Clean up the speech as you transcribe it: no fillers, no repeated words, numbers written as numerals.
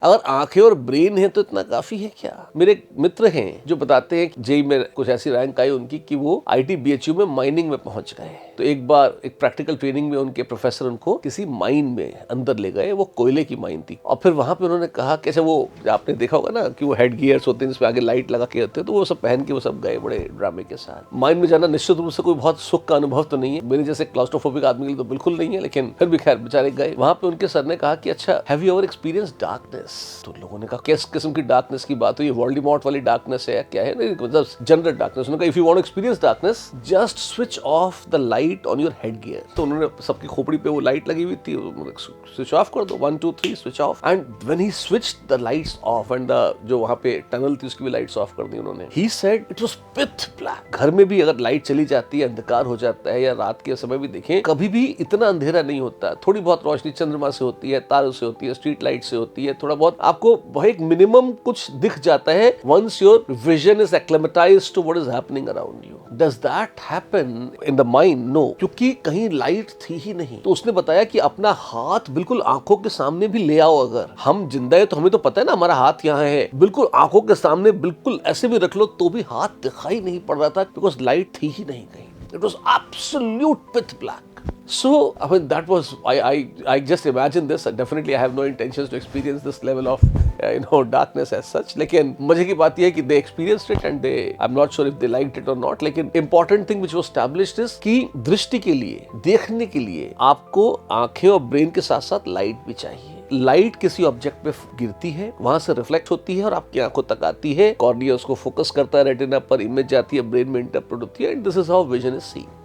अगर आंखें और ब्रेन है तो इतना काफी है क्या। मेरे एक मित्र हैं जो बताते हैं कि जेई में कुछ ऐसी रैंक आई उनकी कि वो आईटी बीएचयू में माइनिंग में पहुंच गए। तो एक बार एक प्रैक्टिकल ट्रेनिंग में उनके प्रोफेसर उनको किसी माइन में अंदर ले गए, वो कोयले की माइन थी, और फिर वहां पे उन्होंने कहा कि अच्छा, वो आपने देखा होगा ना कि वो हेड गियर्स होते हैं जिसपे आगे लाइट लगा के होते हैं, तो वो सब पहन के वो सब गए बड़े ड्रामे के साथ। माइन में जाना निश्चित रूप से कोई बहुत सुख का अनुभव तो नहीं है, मेरे जैसे क्लास्ट्रोफोबिक आदमी के लिए तो बिल्कुल नहीं है, लेकिन फिर भी खैर बेचारे गए। वहां पे उनके सर ने कहा कि अच्छा, have you ever experience darkness. तो लोगों ने कहा किस किस्म की डार्कनेस की बात हुई, ये वोल्डेमॉर्ट वाली डार्कनेस है या क्या है, नहीं मतलब जनरल डार्कनेस। उन्होंने कहा if you want to experience darkness just switch off the light on your head gear. तो उन्होंने सबकी खोपड़ी पे वो लाइट लगी हुई थी, स्विच ऑफ कर दो, 1 2 3 switch off. And when he switched the lights off and the जो वहां पे टनल थी उसकी भी लाइट्स ऑफ कर दी उन्होंने, he said it was pitch black. घर में भी अगर लाइट चली जाती है, अंधकार हो जाता है, या रात के समय भी देखें कभी भी इतना अंधेरा नहीं होता। थोड़ी बहुत रोशनी चंद्रमा से होती है, तारों से होती है, स्ट्रीट लाइट से होती है, थोड़ा बहुत आपको एक मिनिमम कुछ दिख जाता है। Once your vision is acclimatised to what is happening around you. Does that happen in the mind? No, क्योंकि कहीं लाइट थी ही नहीं। तो उसने बताया कि अपना हाथ बिल्कुल आंखों के सामने भी ले आओ। अगर हम जिंदा है तो हमें तो पता है ना हमारा हाथ यहाँ है, बिल्कुल आंखों के सामने बिल्कुल ऐसे भी रख लो तो भी हाथ दिखाई नहीं पड़ रहा था, बिकॉज लाइट थी ही नहीं कहीं। It was absolute pitch black. So, I mean, that was, I just imagine this. Definitely, I have no intentions to experience this level of, darkness as such. लेकिन मजे की बात यह है कि they experienced it and I'm not sure if they liked it or not. लेकिन important thing which was established is कि दृष्टि के लिए, देखने के लिए आपको आंखें और ब्रेन के साथ साथ लाइट भी चाहिए। लाइट किसी ऑब्जेक्ट पे गिरती है, वहां से रिफ्लेक्ट होती है और आपकी आंखों तक आती है, कॉर्निया उसको फोकस करता है, रेटिना पर इमेज जाती है, ब्रेन में इंटरप्रेट होती है, and this is how vision is seen.